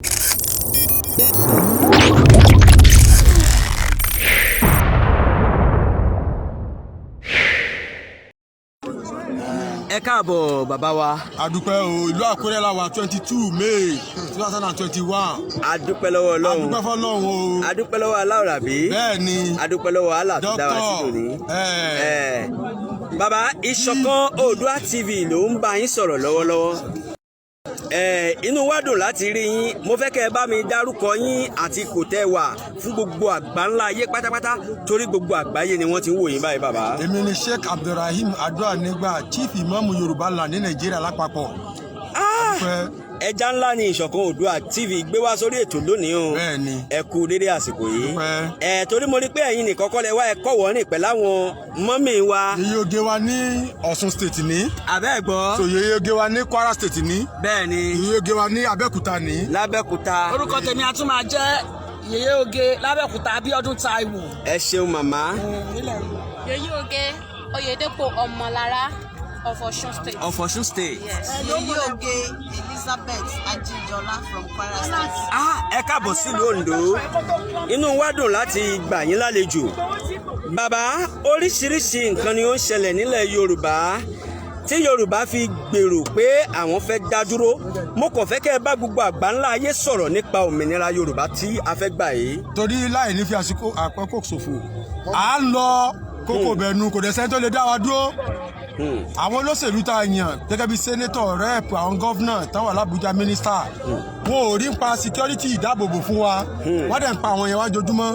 Ẹ káàbọ̀ bàbá wa. Adúpẹ́ o, ìlú Àkúrẹ́ la wà 22 May 2021. Adúpẹ́ lọ́wọ́ Ọlọ́run. Adúpẹ́ fọ́lọ́run o. Adúpẹ́ lọ́wọ́ Aláwòrábí. Bẹ́ẹ̀ni. Adúpẹ́ lọ́wọ́ Allah tó dá wa sí lónìí. Bàbá Ìṣọ̀kan Oòduà TV ló ń bá yín sọ̀rọ̀ lọ́wọ́lọ́wọ́. Inú wa dùn láti rí yín. Mo fẹ́ kẹ́ ẹ bá mi dárúkọ yín àti kò tẹ́ wà fún gbogbo àgbáńlá ayé pátápátá torí gbogbo àgbáyé ni wọ́n ti ń wò yín báyìí bàbá. Èmi ni Sheikh Abdulrahim Aduanigba, Chief Imam Yorùbá land ní Nàìjíríà lápapọ̀. Ẹja ńlá ni Ìṣọ̀kan Oòduà TV gbé wá sórí ètò lónìí o. Bẹ́ẹ̀ni. Ẹ kú dédé àsìkò yìí. Torí mo rí pé ẹ̀yin nìkan kọ́ lẹ wá ẹ̀kọ́ wọ́ọ́rìn pẹ̀lú àwọn mọ́mì wa. Yèyé oge wa ní Ọ̀ṣun State ní. Abẹ́ gbọ́. So yèyé oge wa ní Kwara State ní. Bẹ́ẹ̀ni. Yèyé oge wa ní Abẹ́òkúta ní. Lábẹ́òkúta. Orúkọ tèmi a tún máa jẹ́ Yèyé oge Lábẹ́òkúta Abíọ́dún Táíwò. Ẹ ṣeun màmá. Yèyé oge Oyèdépò Ọmọlára of Ọ̀ṣun State. Of Ọ̀ṣun State. Yes. Yèyé oge Elizabeth Ajijola from Kwara State. Ẹ káàbọ̀ sílùú Oǹdó. Inú wa dùn láti gbà yín lálejò. Bàbá, oríṣiríṣi nǹkan ni ó ń ṣẹlẹ̀ nílẹ̀ Yorùbá tí Yorùbá fi gbèrò pé àwọn fẹ́ dá dúró. Mo kàn fẹ́ kẹ́ ẹ bá gbogbo àgbáńlá ayé sọ̀rọ̀ nípa òmìnira Yorùbá tí a fẹ́ gbà yìí. Torí láì ní fi àkókò ṣòfò, à ń lọ kókò bẹ̀nu kò dẹ̀ sẹ́ni tó lè dá wa dúró. Àwọn olóṣèlú tá a yàn gẹ́gẹ́ bí sẹ́nétọ̀ rẹ́ẹ̀pù àwọn gọ́vnà táwọn alábùjá mínísítà wọn ò rí ń pa security ìdáàbòbò fún wa wọ́n dẹ̀ ń pa àwọn yẹn wá jojúmọ́.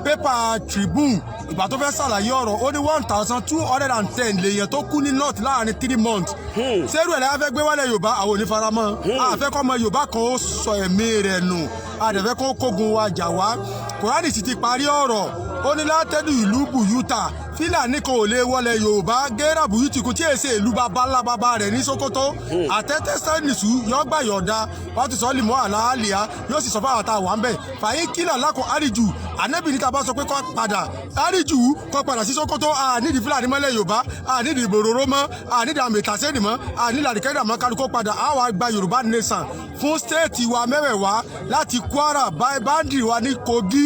Pépà Tribune ìgbà tó fẹ́ ṣàlàyé ọ̀rọ̀ ó ní 1210 lèèyàn tó kú ní north láàrin 3 months. Sẹ́rù ẹ̀ lẹ́yìn fẹ́ gbé wálẹ̀ Yorùbá àwọn onífaramọ́ àfẹ́kọ́ ọmọ Yorùbá kan ó sọ ẹ̀mí rẹ̀ nù àdẹ̀fẹ́ kó kógun wa jà wá. Kùránì sì ti parí ọ̀rọ̀ ó ní látẹ́dù ìlú bùyútà Fílàní kan ò lè wọlé Yorùbá gẹ́rà bùyútì kú tí èsè ìlú bàbá ńlá bàbá rẹ̀ ní Sókótó. Àtẹ́tẹ́ sẹ́nìṣú yọ gbà yọ̀ọ̀dá wọ́n ti sọ ọ́ lìmọ́ àlàálìá yóò sì sọ fún àwọn àtàwọn àmbẹ̀ fàyín kílà lákò àríjù ànẹ́bì níta bá sọ pé kọ́ padà àríjù kọ́ padà sí Sókótó ànídìí Fílàní mọ́lẹ̀ Yorùbá ànídìí ìbòròró mọ́ ànídìí àmì ìtàsẹ́nì mọ́ ànídìí àdìkẹ́dà mọ́ kálukó padà àwa gba Yorùbá nation fún stéètì wa mẹ́wẹ̀ẹ̀wá láti Kwara báńdì wa ní Kogi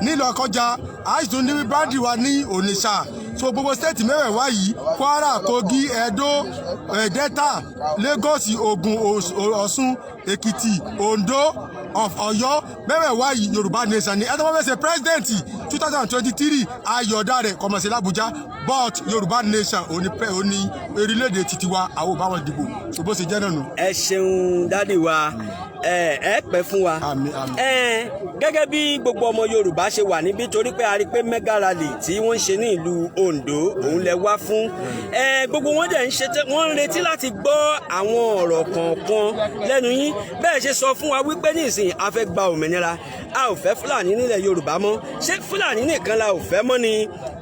nílọ̀kọjá àìsùn ní báńdì wa ní Onitsha. So gbogbo stéètì mẹ́wẹ̀ẹ̀wá yìí Kwara, Kogi, Edo, Delta, Lagos, Ògùn, Ọ̀ṣun, Èkìtì, Ondo of Ọ̀yọ́ mẹ́wẹ̀ẹ̀wá yìí Yorùbá nation ni ẹ̀tọ́ fẹ́ ṣe president 2023 ayọ̀dá rẹ̀ kọ̀mọ̀sí l'Abuja but Yorùbá nation òní orílẹ̀-èdè títí wa àwọn òbá wọn dìbò tó bó ṣe jẹ́ náà nù. Ẹ ṣeun dádì wa ẹ pẹ́ fún wa. Gẹ́gẹ́ bí gbogbo ọmọ Yorùbá ṣe wà níbí torí pé a rí pé mega rally tí wọ́n ń ṣe ní ìlú Oǹdó òun lẹ wá fún. Gbogbo wọn dẹ̀ wọ́n ń retí láti gbọ́ àwọn ọ̀rọ̀ kọ̀ọ̀kan lẹ́nu yín bẹ́ẹ̀ ṣe sọ fún wa wípé nísìnyí a fẹ́ gba òmìnira a ò fẹ́ Fúlàní nílẹ̀ Yorùbá mọ́ ṣé Fúlàní nìkan la ò fẹ́ mọ́ ni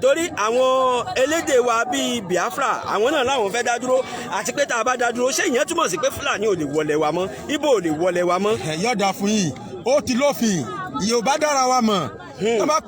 torí àwọn elédè wa bíi Biafra àwọn náà làwọn fẹ́ dá dúró àti pé tá a bá dá dúró ṣé ìyẹn túmọ̀ sí pé Fúlàní ò lè wọlé wa mọ́ Ìgbò ò lè wọlé wa mọ́. Yọ̀dà fún yìí ó ti lófin Yorùbá dára wa mọ̀ tọ́ bá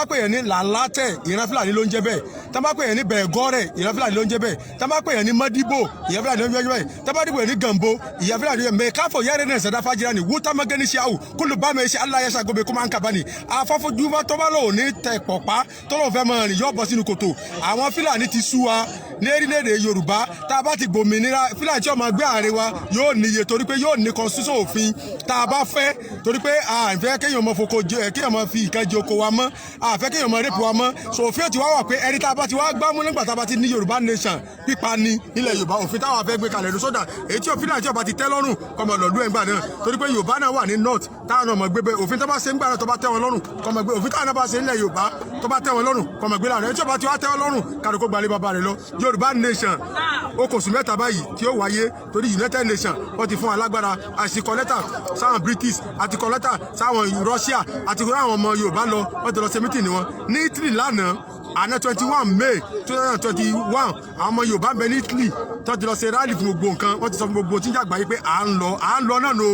pè yẹn ní làlátẹ̀ ìran Fúlàní ló ń jẹ́ bẹ́ẹ̀ tọ́ bá pè yẹn ní bẹ̀ẹ̀gọ́rẹ̀ ìran Fúlàní ló ń jẹ́ bẹ́ẹ̀ tọ́ bá pè yẹn ní mọ́díbò ìran Fúlàní ló ń jẹ́ bẹ́ẹ̀ tọ́ bá dìbò yẹn ní gànbó ìran Fúlàní ló ń jẹ́ bẹ́ẹ̀ káfọ̀ yẹ́rẹ́ náà sẹ́dá fájìrá ni wúta mọ́gẹ́ni ṣe àwù kúlù bá mi ṣe aláyẹ̀ṣà gbogbo kó máa ń kàbá ni afọ́fọ́júfọ́ tó bá lò ní tẹ̀ pọ̀pá tó lò fẹ́ mọ́ rìn yọ̀ bọ́ sínú kòtò àwọn Fúlàní ti sú wa ní orílẹ̀-èdè Yorùbá tá a bá ti gbòmìnira Fúlàní tí ó máa gbé àárín wa yóò níye torí pé yóò ní constitution òfin tá a bá fẹ́ torí pé àfẹ́ kéèyàn máa foko jẹ kéèyàn máa fi ìkan jẹ oko wa mọ́ àfẹ́ kéèyàn máa rẹ́pù wa mọ́ so òfin ti wá wà pé ẹni tá a bá ti wá gbámú nígbà tá a bá ti ní Yorùbá nation pípa ní ilẹ̀ Yorùbá òfin táwọn afẹ́ gbé kalẹ̀ ló sódà èyí tí òfin náà tí ọba ti tẹ́ lọ́rùn kọ́mọ lọ́dún ẹ̀ ń gbà náà torí pé Yorùbá náà wà ní north táwọn ọmọ gbé bẹ́ẹ̀ òfin tó bá ṣe ń gbà náà tó bá tẹ́ wọn lọ́rùn kọ́mọ gbé òfin táwọn náà bá ṣe nílẹ̀ Yorùbá tó bá tẹ́ wọn lọ́rùn kọ́mọ gbé láàrin èyí tí ọba ti wá tẹ́ wọn lọ́rùn kálukó gbalẹ̀ bàbá rẹ̀ lọ Yorùbá nation okòsù mẹ́ta báyìí tí ó wáyé torí United Nations wọ́n ti fún alágbára àsìkò lẹ́tà sáwọn British àti kọ lẹ́tà sáwọn Russia àti kọ àwọn ọmọ Yorùbá lọ wọ́n ti lọ ṣe mítìnì wọn ní Italy lánàá àná 21 May 2021 àwọn ọmọ Yorùbá ń bẹ ní Italy tó ti lọ ṣe rally fún gbogbo nǹkan wọ́n ti sọ fún gbogbo tí ń jàgbá yìí pé à ń lọ náà no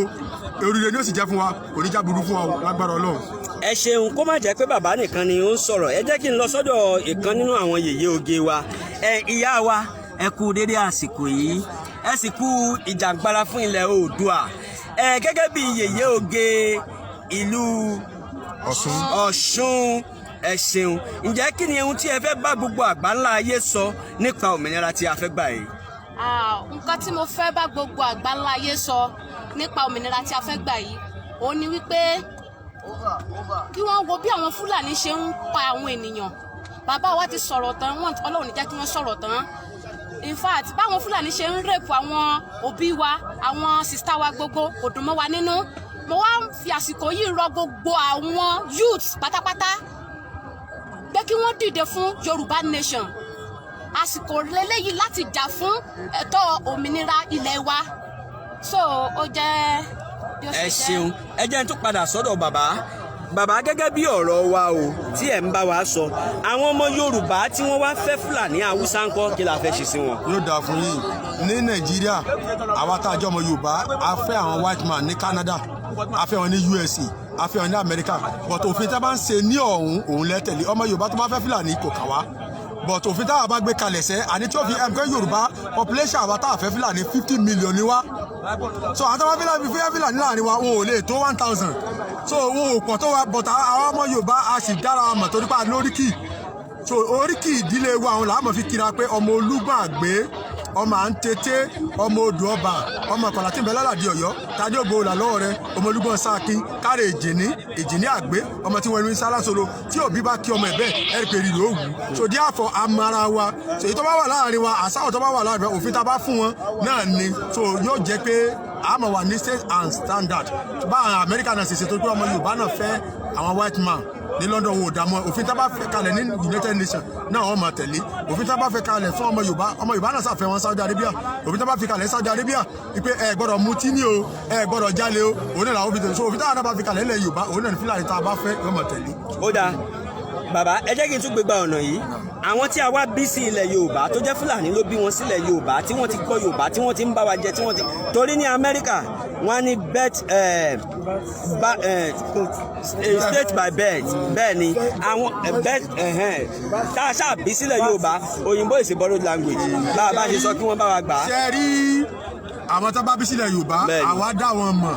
oríire ni ó sì jẹ́ fún wa kò ní já burú fún wa lágbára Ọlọ́run. Ẹ ṣeun kó má jẹ́ pé bàbá nìkan ni ó ń sọ̀rọ̀ ẹ jẹ́ kí n lọ sọ́dọ̀ ìkan nínú àwọn yèyé oge wa ìyá wa ẹ kú dédé àsìkò yìí ẹ sì kú ìjàngbara fún ilẹ̀ Oòduà gẹ́gẹ́ bí yèyé oge ìlú Ọ̀ṣun ẹ ṣeun ǹjẹ́ kí ni ohun tí ẹ fẹ́ bá gbogbo àgbáńlá ayé sọ nípa òmìnira tí a fẹ́ gbà yìí. Nǹkan tí mo fẹ́ bá gbogbo àgbáńlá ayé sọ nípa òmìnira tí a fẹ́ gbà yìí òun ni wípé kí wọ́n wo bí àwọn Fúlàní ṣe ń pa àwọn ènìyàn. Bàbá wa ti sọ̀rọ̀ tán Ọlọ́run ní jẹ́ kí wọ́n sọ̀rọ̀ tán. In fact báwọn Fúlàní ṣe ń rèpù àwọn òbí wa àwọn sista wa gbogbo kò dùn mọ́ wa nínú. Mo wá ń fi àsìkò yìí rọ gbogbo àwọn youth pátápátá pé kí wọ́n dìde fún Yorùbá nation. Àsìkò lélẹ́yìí láti jà fún ẹ̀tọ́ òmìnira ilẹ̀ wa. So ó jẹ́ bí ó ṣe jẹ́. Ẹ ṣeun ẹ jẹ́ n tún padà sọ́dọ̀ bàbá gẹ́gẹ́ bí ọ̀rọ̀ wa o tí ẹ̀ ń bá wa sọ àwọn ọmọ Yorùbá tí wọ́n wá fẹ́ Fúlàní Haúsá ńkọ́ kí la fẹ́ ṣe sí wọn. yóò dáa fún yín ní Nàìjíríà àwa tá a jẹ́ ọmọ Yorùbá a fẹ́ àwọn white man ní Canada a fẹ́ wọn ní USA a fẹ́ wọn ní America but òfin tá a bá ń ṣe ní òun lẹ́tẹ̀lé ọmọ Yorùbá tó bá fẹ́ Fúlàní kò kà wá but òfin táwa bá gbé kalẹ̀ sẹ́ àní tí ó fi ẹ̀mkẹ́ Yorùbá population àwa táwa fẹ́ Fúlàní 50 million ni wá so àwọn táwa fẹ́ Fúlàní láàrin wa wọn ò lè tó 1000 so wọn ò pọ̀ tó wa but àwọn ọmọ Yorùbá a sì dára mọ̀ torí pa lóríkì so oríkì ìdílé wa àwọn làá mọ̀ fi kira pé ọmọ Olúgbọ̀n àgbé ọmọ à ń tètè ọmọ odò ọba ọmọ ìkọlà tí ń bẹ lálàdí Ọ̀yọ́ tàdé ògbó là lọ́wọ́ rẹ ọmọ Olúgbọ̀n sáàkín káre èjìní àgbé ọmọ tí wọn ní sálásolo tí òbí bá kí ọmọ ẹ̀bẹ̀ ẹ̀rì pé rírì òwú so díẹ̀ àfọ amara wa so èyí tó bá wà láàrin wa àsáwọ̀ tó bá wà láàrin wa òfin tá a bá fún wọn náà ni so yóò jẹ́ pé àmọ̀ wà ní state and standard bá àwọn Amẹ́ríkà náà ṣe ṣètò pé ọmọ Yorùbá náà fẹ́ àwọn white man ní London wo dààmú òfin tá a bá fẹ́ kalẹ̀ ní United Nations náà wọ́n máa tẹ̀lé òfin tá a bá fẹ́ kalẹ̀ fún ọmọ Yorùbá náà ṣàfẹ́ wọn Saudi Arabia òfin tá a bá fi kalẹ̀ Saudi Arabia wípé ẹ gbọ́dọ̀ mutí ní o ẹ gbọ́dọ̀ jalè o òun náà làwọn fi tẹ̀lé so òfin tá a bá fi kalẹ̀ ilẹ̀ Yorùbá òun náà ní Fúlàní tá a bá fẹ́ wọ́n máa tẹ̀lé. ó dáa bàbá ẹ jẹ́ kí n tún gbégbá ọ̀nà yìí àwọn tí a wá bí sí ilẹ̀ Yorùbá tó jẹ́ Fúlàní ló bí wọn sílẹ̀ Yorùbá tí wọ́n ti kọ́ Yorùbá tí wọ́n ti ń bá wa jẹ tí wọ́n ti torí ní Amẹ́ríkà wọ́n á ní state by birth bẹ́ẹ̀ ni àwọn tá a ṣáà bí sílẹ̀ Yorùbá òyìnbó is a borrowed language bá a bá ṣe sọ kí wọ́n bá wa gbà á. ṣe rí àwọn tá a bá bí sílẹ̀ Yorùbá àwa dá wọn mọ̀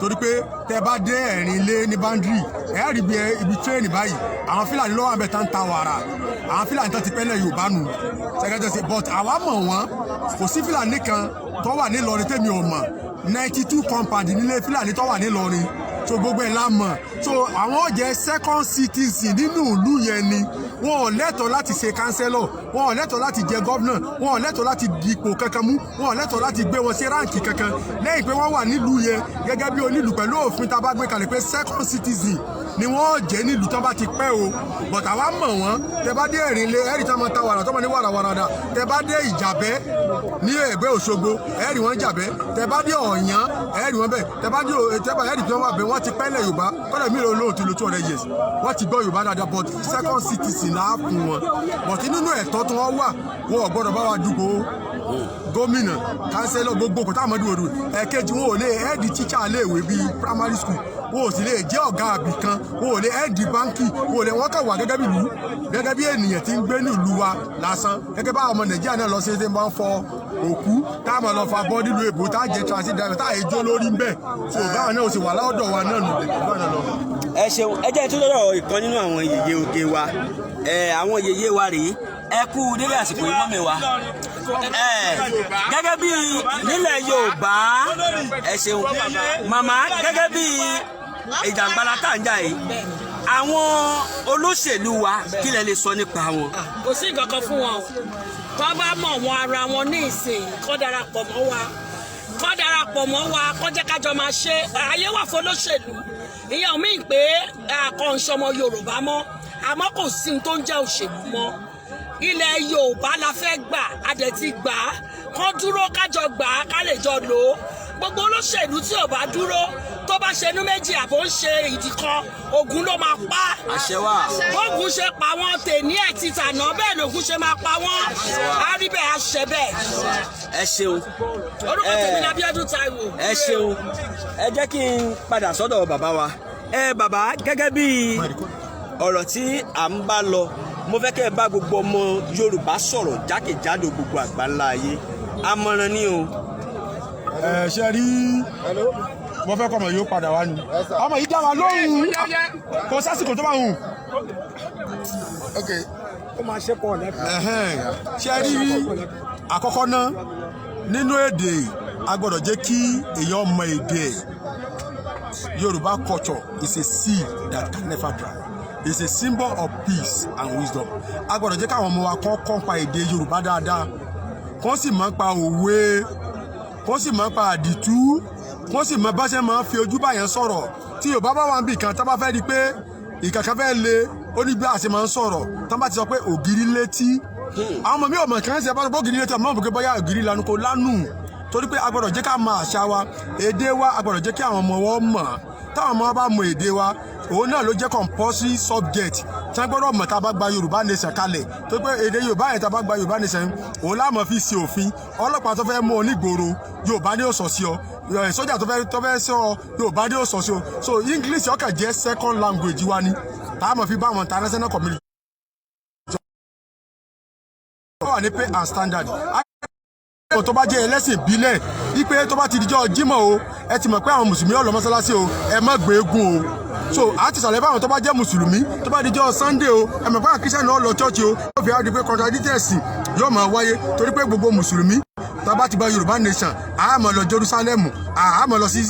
torí pé tẹ bá dé ẹ̀rìn ilé ní bandri ẹ rí ibi tírẹ́ẹ̀nì báyìí àwọn Fúlàní lọ́wọ́ àbẹ̀ tá ń ta wàrà àwọn Fúlàní tó ti pẹ́lẹ̀ Yorùbá nù ṣẹ́gẹ́jẹ́sẹ̀ but àwa mọ̀ wọ́n kò sí Fúlàní kan tó wà nílọrin tèmi ò mọ̀ 92 compound nílé Fúlàní tó wà nílọrin so gbogbo ẹ̀ la mọ̀ so àwọn jẹ́ second citizen nínú ìlú yẹn ni wọn ò lẹ́tọ̀ọ́ láti ṣe kánsẹ́lọ̀ wọn ò lẹ́tọ̀ọ́ láti jẹ gọ́vnà wọn ò lẹ́tọ̀ọ́ láti dipò kankan mú wọn ò lẹ́tọ̀ọ́ láti gbé wọn sí ráǹkì kankan lẹ́yìn pé wọ́n wà nílùú yẹn gẹ́gẹ́ bí onílù pẹ̀lú òfin tá a bá gbé kalẹ̀ pé second citizen ni wọ́n jẹ́ nílùú tán bá ti pẹ́ o but àwa mọ̀ wọ́n tẹ bá dé ẹ̀rìn ilé ẹ̀rì tán máa ta wàrà tó máa ní wàràwàràdà tẹ bá dé Ìjàbẹ́ ní Ẹ̀gbẹ́ Òṣogbo ẹ̀rì wọn Jàbẹ́ tẹ bá dé Ọ̀yán ẹ̀rì wọn bẹ́ẹ̀ tẹ bá dé ẹ̀rì tí wọ́n wà bẹ́ẹ̀ wọ́n ti pẹ́lẹ̀ Yorùbá kọ́lẹ̀ mi lòun ti lo 200 years wọ́n ti gbọ́ Yorùbá dáadáa but second citizen náà fún wọn but nínú ẹ̀tọ́ tí wọ́n wà wọn ò gbọ́dọ̀ bá wa dùgbò gómìnà kánsẹ́lọ̀ gbogbo kò tá àmọ́dù òdu ẹ̀kejì wọn ò lè ẹ́ẹ̀dì tíṣà léèwé bíi primary school wọn ò sì lè jẹ́ ọ̀gá àbí kan wọn ò lè ẹ́ẹ̀dì báńkì wọn ò lè wọ́n kàn wá gẹ́gẹ́ bí ìlú gẹ́gẹ́ bí ènìyàn tí ń gbé ní ìlú wa lásán gẹ́gẹ́ bá ọmọ Nàìjíríà náà lọ sí ẹsẹ̀ máa ń fọ òkú táwọn lọ fa bọ́ nílùú èbó tá jẹ́ transit driver tá èjó lórí ń bẹ̀ so báwọn náà ò sì wà láọ̀dọ̀ wa náà nù ẹ ṣeun ẹ jẹ́ ìtúndọ̀rọ̀ ìkan nínú àwọn yèyé oge wa àwọn yèyé wa rèé ẹ kú délé àsìkò yìí mọ́mi wa gẹ́gẹ́ bí nílẹ̀ Yorùbá ẹ ṣeun màmá gẹ́gẹ́ bí ìjàngbara tá à ń jà yìí àwọn olóṣèlú wa kí lẹ lè sọ nípa wọn. kò sí nǹkan kan fún wọn o tó bá mọ̀ wọn ara wọn ní ìsìn kó darapọ̀ mọ́ wa kó jẹ́ kájọ máa ṣe ayé wà fún olóṣèlú ìyẹn ò mí pé àkànṣọmọ Yorùbá mọ́ àmọ́ kò sí ohun tó ń jẹ́ òṣèlú mọ́ ilẹ̀ Yorùbá la fẹ́ gbà a dẹ̀ ti gbà á kán dúró kájọ gbà á ká lè jọ lò ó gbogbo olóṣèlú tí ò bá dúró tó bá ṣe inú méjì àbò ń ṣe ìdí kan ogun ló máa pa àṣẹ wà ogun ṣe pa wọn tèní ẹ̀ ti tànà bẹ́ẹ̀ lógun ṣe máa pa wọn á rí bẹ́ẹ̀ á ṣe bẹ́ẹ̀. ẹ ṣeun orúkọ tèmi ni Abíọ́dún Táíwò. ẹ ṣeun ẹ jẹ́ kí n padà sọ́dọ̀ bàbá wa bàbá gẹ́gẹ́ bí ọ̀rọ̀ tí à ń bá lọ mo fẹ́ kẹ́ ẹ bá gbogbo ọmọ Yorùbá sọ̀rọ̀ jákèjádò gbogbo àgbáńlá ayé àmọ̀ràn ni o. ṣe rí mo fẹ́ kọ́ ọmọ yìí ó padà wá ni ọmọ yìí dá wa lóhùn kò sásìkò tó bá hùn. ó máa ṣe pọ̀ lẹ́kọ̀ọ́. ṣe rí àkọ́kọ́ náà nínú èdè a gbọ́dọ̀ jẹ́ kí èèyàn mọ èdè ẹ̀. Yoruba culture is a seed that can never dry. It's a symbol of peace and wisdom. A gbọ́dọ̀ jẹ́ káwọn ọmọ wa kọ́ pa èdè Yorùbá dáadáa kó sì máa pa òwe kó sì máa pa àdìtú kó sì máa bá ṣe máa fi ojú báyẹn sọ̀rọ̀ tí Yorùbá bá wà níbi kan tá bá fẹ́ di pé ìkàkà fẹ́ le ó ní bí a ṣe máa ń sọ̀rọ̀ tá bá ti sọ pé ògiri létí àwọn ọmọ mi ò mọ̀ kí wọ́n ṣe bá ògiri létí ọmọ òbí bóyá ògiri lanu kò lánù torí pé a gbọ́dọ̀ jẹ́ ká mọ àṣà wa èdè wa a gbọ́dọ̀ jẹ́ kí àwọn ọmọ wọn mọ̀ táwọn ọmọ bá mọ èdè wa òun náà ló jẹ́ compulsory subject tí wọ́n gbọ́dọ̀ mọ̀ tá a bá gba Yorùbá nation kalẹ̀ tó pé èdè Yorùbá yẹn tá a bá gba Yorùbá nation òun láàmú fi ṣe òfin ọlọ́pàá tó fẹ́ mú ọ nígboro Yorùbá ní òsọ̀ sí ọ sójà tó fẹ́ sọ Yorùbá ní òsọ̀ sí ọ so English ọkàn jẹ́ second language wa ni táwọn fi bá àwọn international community wà ní pay and standard tó bá jẹ́ ẹlẹ́sìn ìbílẹ̀ wípé tó bá ti dijọ́ Jímọ̀ o ẹ ti mọ̀ pé àwọn mùsùlùmí ó lọ mọ́sálásí o ẹ má gbé eégún o so a ti sàlẹ̀ báwọn tó bá jẹ́ mùsùlùmí tó bá dijọ́ Sunday o ẹ mọ̀ pé àwọn kírísítẹ́nì náà lọ chọ́ọ̀chì o yóò fi àdìpé contradictors yóò máa wáyé torí pé gbogbo mùsùlùmí tá a bá ti gba Yorùbá nation a máa lọ Jerusalem a máa lọ sí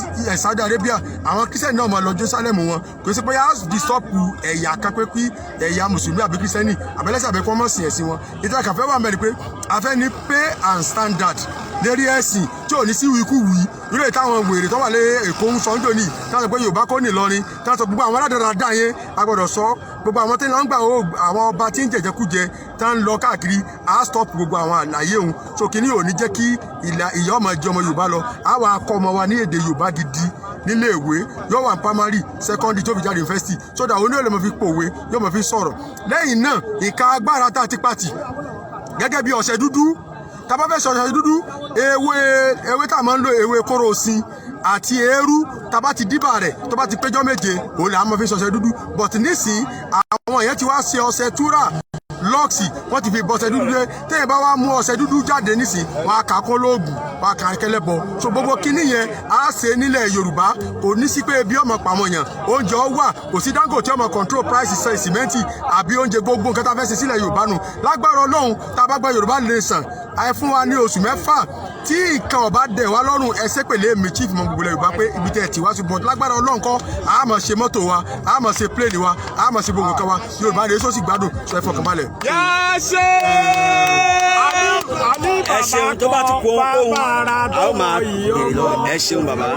Saudi Arabia àwọn kírísítẹ́nì náà máa lọ Jerusalem wọn kò sí pé yà á disturb ẹ̀yà kan pé kí ẹ̀yà mùsùlùmí àbí kírísítẹ́nì àbẹ́lẹ́sẹ̀ àbẹ́kọ́ mọ̀ sí ẹ̀sìn wọn ìtura kàfẹ́ wà mẹ́rin pé a fẹ́ ní pay and standard lérí ẹ̀sìn tí ò ní sí ikú wí irú èyí táwọn wèrè tó wà lé Èkó ń sọ níjò ní táwọn pé Yorùbá kò ní lọrin táwọn sọ gbogbo àwọn aládàáda yẹn a gbọ́dọ̀ sọ gbogbo àwọn tí wọ́n ń gbà àwọn ọba tí ń jẹjẹkújẹ tá ń lọ káàkiri á stop gbogbo àwọn àlàyé òun so kìíní ò ní jẹ́ kí ìyá ọmọ jẹ ọmọ Yorùbá lọ á wà kọ́ ọmọ wa ní èdè Yorùbá gidi nílé ìwé yóò wà primary secondary tó fi jáde university so that òun ní òun lè mọ fi pòwe yóò mọ fi sọ̀rọ̀ lẹ́yìn náà ìka agbára tá a ti pàtì gẹ́gẹ́ bí ọ̀sẹ̀ dúdú tá bá fẹ́ sọ̀rọ̀ dúdú ewé tá a máa ń lo ewé kóró òsìn àti eérú tá bá ti dìbà rẹ̀ tó bá ti péjọ́ méje òun là á máa fi sọ̀sẹ̀ dúdú but nísìn àwọn èèyàn ti wá ṣe ọṣẹ túrà lọ́ọ̀sì wọ́n ti fi bọ̀sẹ̀ dúdú dé téèyàn bá wá mú ọṣẹ dúdú jáde nísìn wọn á kà á kó lóògùn wọn á kà á kẹlẹ́bọ so gbogbo kinní yẹn á ṣe nílẹ̀ Yorùbá kò ní sí pé ebi ọmọ pàmò yàn oúnjẹ ọ wà kò sí Dangote ọmọ control price sìmẹ́ǹtì àbí oúnjẹ gbogbo nǹkan tá a fẹ́ ṣe sílẹ̀ Yorùbá nù lágbára Ọlọ́run tá a bá gba Yorùbá nation àì fún wa ní oṣù mẹ́fà tí ìkan ọba dẹ̀ wá lọ́rùn ẹsẹ̀ pèlè mi chief mọ gbogbo Yorùbá pé ibi tẹ̀ tí wá sí but lágbára Ọlọ́run kọ́ a máa ṣe mọ́tò wa a máa ṣe plane wa a máa ṣe gbogbo nǹkan wa Yorùbá rẹ̀ sọ́sì gbádùn sọ ẹ fọkàn balẹ̀. ẹ ṣeun tó bá ti kó ohun a ó máa bèrè lọ ẹ ṣeun bàbá.